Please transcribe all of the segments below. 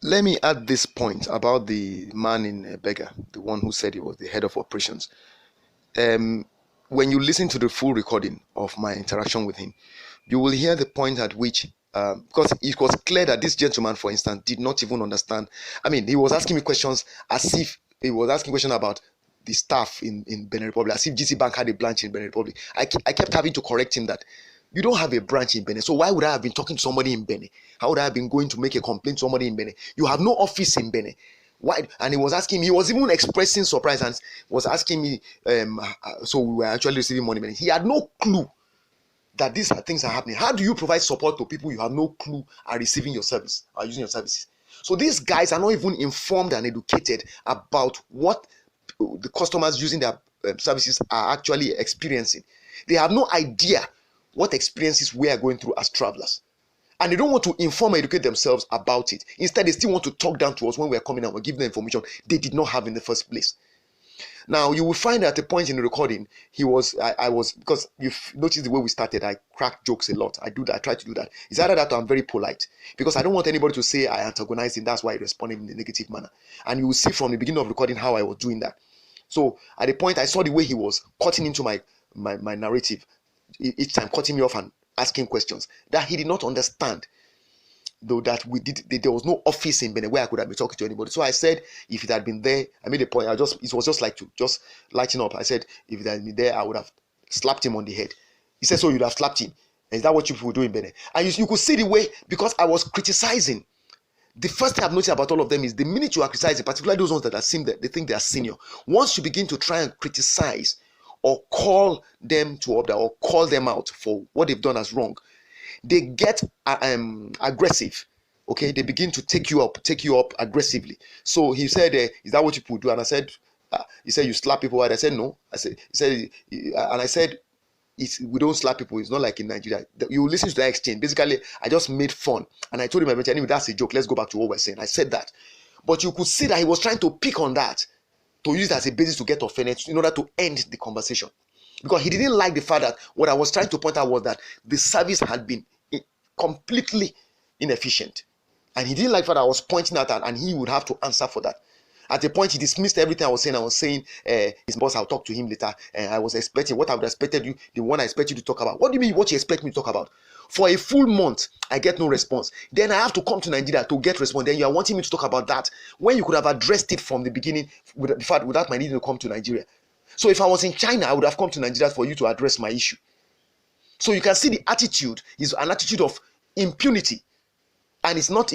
Let me add this point about the man in Beggar, the one who said he was the head of operations. Um, when you listen to the full recording of my interaction with him, you will hear the point at which, because it was clear that this gentleman, for instance, did not even understand. I mean, he was asking me questions as if he was asking questions about the staff in Benin Republic, as if GT Bank had a branch in Benin Republic. I kept having to correct him that you don't have a branch in Benin. So why would I have been talking to somebody in Benin? How would I have been going to make a complaint to somebody in Benin? You have no office in Benin. Why? And he was asking me, he was even expressing surprise and was asking me, so we were actually receiving money. He had no clue that these are things are happening. How do you provide support to people you have no clue are receiving your service, are using your services? So these guys are not even informed and educated about what the customers using their services are actually experiencing. They have no idea what experiences we are going through as travelers. And they don't want to inform or educate themselves about it. Instead, they still want to talk down to us when we're coming out and give them information they did not have in the first place. Now, you will find at a point in the recording, I was, because you've noticed the way we started, I crack jokes a lot. I do that, I try to do that. It's either that or I'm very polite, because I don't want anybody to say I antagonized him. That's why I responded in a negative manner. And you will see from the beginning of the recording how I was doing that. So at the point, I saw the way he was cutting into my narrative, each time cutting me off and asking questions that he did not understand. Though that there was no office in Benin where I could have been talking to anybody. So I said, if it had been there, I made a point. It was just like to just lighten up. I said, if it had been there, I would have slapped him on the head. He said, so you'd have slapped him. Is that what you people do in Benin? And you could see the way, because I was criticizing. The first thing I've noticed about all of them is the minute you are criticizing, particularly those ones that are seen that they think they are senior. Once you begin to try and criticize or call them to order or call them out for what they've done as wrong, they get aggressive. Okay, they begin to take you up aggressively. So he said, is that what people do? And I said, he said, you slap people. And I said, no. And I said, we don't slap people. It's not like in Nigeria. You listen to that exchange. Basically, I just made fun. And I told him, anyway, that's a joke. Let's go back to what we're saying. I said that. But you could see that he was trying to pick on that, to use it as a basis to get offended in order to end the conversation. Because he didn't like the fact that what I was trying to point out was that the service had been completely inefficient. And he didn't like that I was pointing at that, and he would have to answer for that. At a point, he dismissed everything I was saying. His boss, I'll talk to him later. I was expecting what I would have expected you, the one I expect you to talk about. What do you mean what you expect me to talk about? For a full month, I get no response. Then I have to come to Nigeria to get response. Then you are wanting me to talk about that when you could have addressed it from the beginning without my needing to come to Nigeria. So if I was in China, I would have come to Nigeria for you to address my issue. So you can see the attitude is an attitude of impunity. And it's not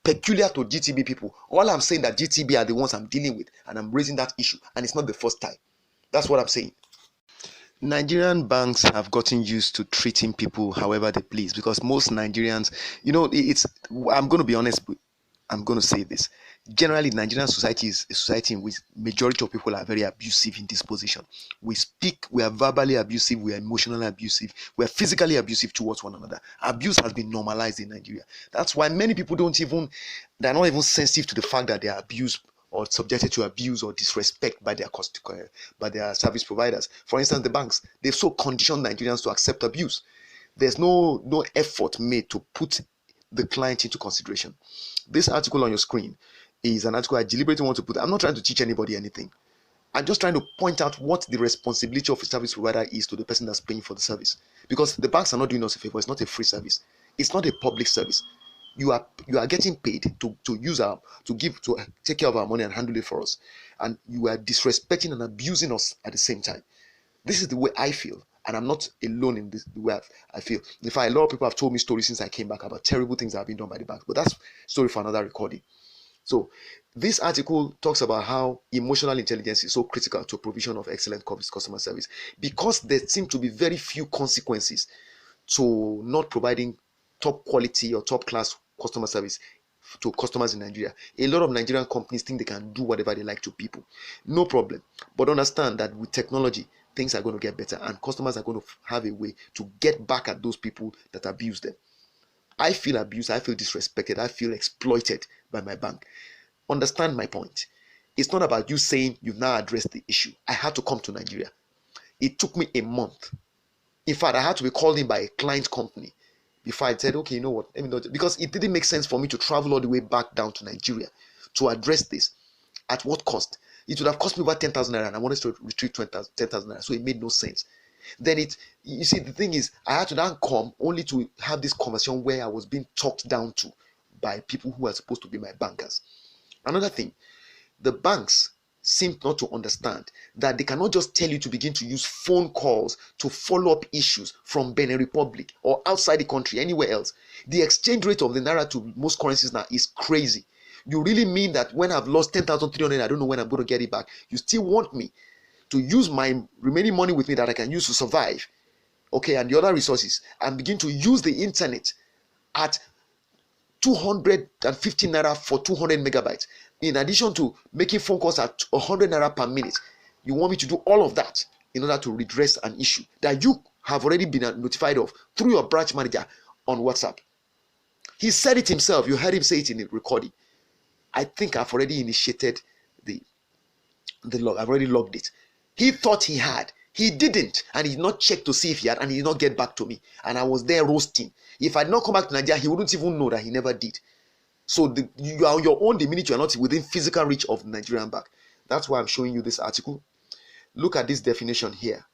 peculiar to GTB people. All I'm saying that GTB are the ones I'm dealing with, and I'm raising that issue, and it's not the first time. That's what I'm saying. Nigerian banks have gotten used to treating people however they please, because most Nigerians, I'm going to be honest, I'm going to say this. Generally, Nigerian society is a society in which majority of people are very abusive in disposition. We are verbally abusive, we are emotionally abusive, we are physically abusive towards one another. Abuse has been normalized in Nigeria. That's why many people they're not even sensitive to the fact that they are abused or subjected to abuse or disrespect by their service providers. For instance, the banks, they've so conditioned Nigerians to accept abuse. There's no effort made to put the client into consideration. This article on your screen is an article I deliberately want to put. I'm not trying to teach anybody anything. I'm just trying to point out what the responsibility of a service provider is to the person that's paying for the service. Because the banks are not doing us a favor. It's not a free service. It's not a public service. You are getting paid to take care of our money and handle it for us. And you are disrespecting and abusing us at the same time. This is the way I feel. And I'm not alone in this, the way I feel. In fact, a lot of people have told me stories since I came back about terrible things that have been done by the bank. But that's a story for another recording. So this article talks about how emotional intelligence is so critical to provision of excellent customer service, because there seem to be very few consequences to not providing top quality or top class customer service to customers in Nigeria. A lot of Nigerian companies think they can do whatever they like to people. No problem. But understand that with technology, things are going to get better, and customers are going to have a way to get back at those people that abuse them. I feel abused, I feel disrespected, I feel exploited by my bank. Understand my point. It's not about you saying you've now addressed the issue. I had to come to Nigeria. It took me a month. In fact, I had to be called in by a client company before I said, okay, you know what, let me not, because it didn't make sense for me to travel all the way back down to Nigeria to address this. At what cost? It would have cost me about 10,000 naira, and I wanted to retrieve 10,000 naira, so it made no sense. Then you see, the thing is, I had to now come only to have this conversation where I was being talked down to by people who are supposed to be my bankers. Another thing, the banks seem not to understand that they cannot just tell you to begin to use phone calls to follow up issues from Benin Republic or outside the country, anywhere else. The exchange rate of the naira to most currencies now is crazy. You really mean that when I've lost 10,300, I don't know when I'm going to get it back, you still want me to use my remaining money with me that I can use to survive, okay, and the other resources, and begin to use the internet at 250 naira for 200 megabytes, in addition to making phone calls at 100 naira per minute? You want me to do all of that in order to redress an issue that you have already been notified of through your branch manager on WhatsApp? He said it himself. You heard him say it in the recording. I think I've already initiated the log. I've already logged it. He thought he had. He didn't, and he did not check to see if he had, and he did not get back to me. And I was there roasting. If I did not come back to Nigeria, he wouldn't even know that he never did. So you are on your own the minute you are not within physical reach of the Nigerian bank. That's why I'm showing you this article. Look at this definition here.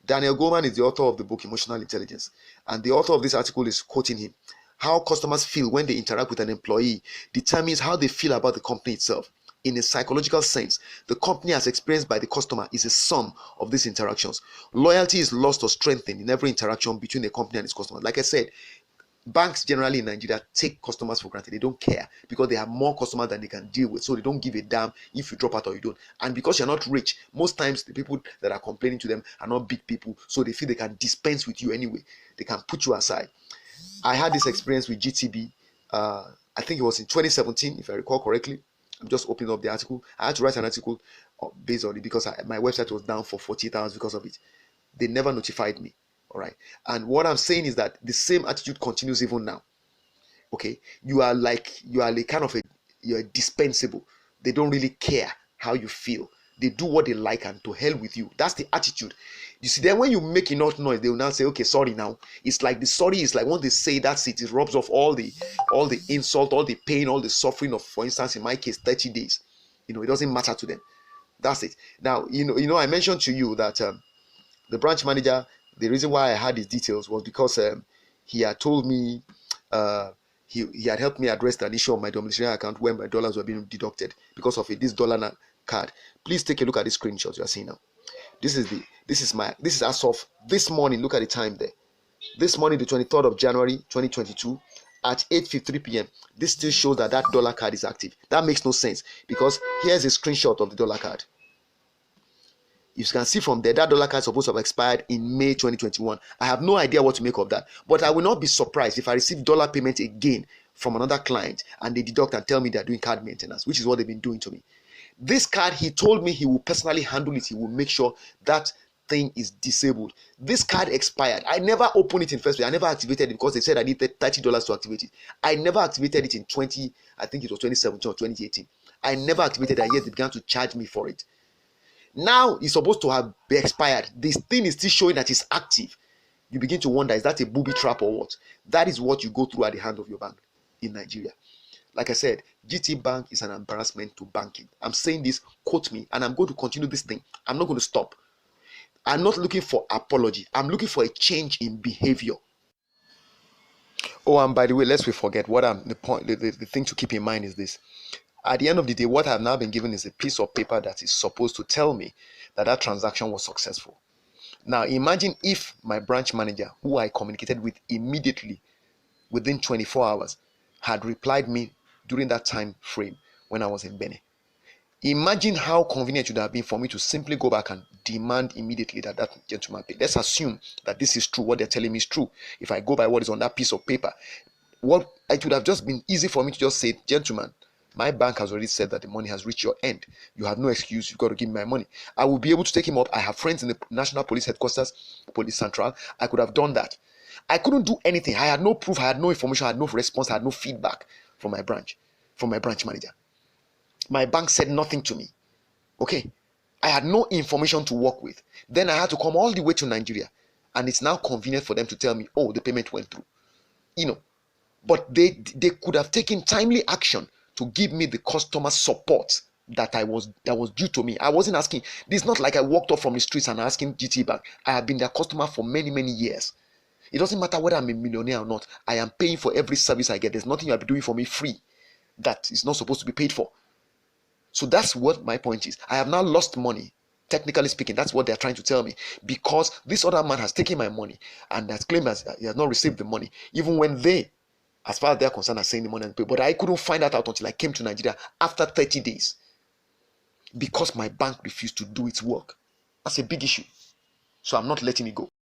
Daniel Goleman is the author of the book Emotional Intelligence, and the author of this article is quoting him. How customers feel when they interact with an employee determines how they feel about the company itself. In a psychological sense, the company as experienced by the customer is a sum of these interactions. Loyalty is lost or strengthened in every interaction between a company and its customers. Like I said, banks generally in Nigeria take customers for granted. They don't care because they have more customers than they can deal with. So they don't give a damn if you drop out or you don't. And because you're not rich, most times the people that are complaining to them are not big people. So they feel they can dispense with you anyway. They can put you aside. I had this experience with GTB. I think it was in 2017, if I recall correctly. I'm just opening up the article. I had to write an article based on it because my website was down for 48 hours because of it. They never notified me. All right. And what I'm saying is that the same attitude continues even now. Okay. You're dispensable. They don't really care how you feel. They do what they like, and to hell with you. That's the attitude. You see, then when you make enough noise, they will now say, okay, sorry now. It's like the sorry is like when they say that's it. It rubs off all the insult, all the pain, all the suffering of, for instance, in my case, 30 days. It doesn't matter to them. That's it. Now, I mentioned to you that the branch manager, the reason why I had his details was because he had told me he had helped me address an issue on my domiciliary account where my dollars were being deducted because of this dollar card. Please take a look at the screenshot you are seeing now. This is as of this morning. Look at the time there. This morning, the 23rd of January 2022 at 8:53 p.m. This still shows that dollar card is active. That makes no sense because here's a screenshot of the dollar card. You can see from there that dollar card is supposed to have expired in May 2021. I have no idea what to make of that, but I will not be surprised if I receive dollar payment again from another client and they deduct and tell me they're doing card maintenance, which is what they've been doing to me. This card, he told me he will personally handle it. He will make sure that thing is disabled. This card expired. I never opened it in first place. I never activated it because they said I needed $30 to activate it. I never activated it in 2017 or 2018. I never activated it, and yet they began to charge me for it. Now it's supposed to have expired. This thing is still showing that it's active. You begin to wonder, is that a booby trap or what? That is what you go through at the hand of your bank in Nigeria. Like I said, GT Bank is an embarrassment to banking. I'm saying this, quote me, and I'm going to continue this thing. I'm not going to stop. I'm not looking for apology. I'm looking for a change in behavior. Oh, and by the way, lest we forget, the thing to keep in mind is this. At the end of the day, what I've now been given is a piece of paper that is supposed to tell me that transaction was successful. Now, imagine if my branch manager, who I communicated with immediately within 24 hours, had replied me during that time frame when I was in Benin. Imagine how convenient it would have been for me to simply go back and demand immediately that gentleman pay. Let's assume that this is true, what they're telling me is true. If I go by what is on that piece of paper, it would have just been easy for me to just say, gentlemen, my bank has already said that the money has reached your end. You have no excuse. You've got to give me my money. I will be able to take him up. I have friends in the National Police Headquarters, Police Central. I could have done that. I couldn't do anything. I had no proof. I had no information. I had no response. I had no feedback from my branch manager. My bank said nothing to me. Okay. I had no information to work with. Then I had to come all the way to Nigeria. And it's now convenient for them to tell me, oh, the payment went through. But they could have taken timely action to give me the customer support that was due to me. I wasn't asking. This is not like I walked off from the streets and asking GT Bank. I have been their customer for many, many years. It doesn't matter whether I'm a millionaire or not. I am paying for every service I get. There's nothing you'll be doing for me free that is not supposed to be paid for. So that's what my point is. I have now lost money. Technically speaking, that's what they're trying to tell me, because this other man has taken my money and has claimed that he has not received the money, even when they, as far as they're concerned, are saying the money and pay. But I couldn't find that out until I came to Nigeria after 30 days because my bank refused to do its work. That's a big issue. So I'm not letting it go.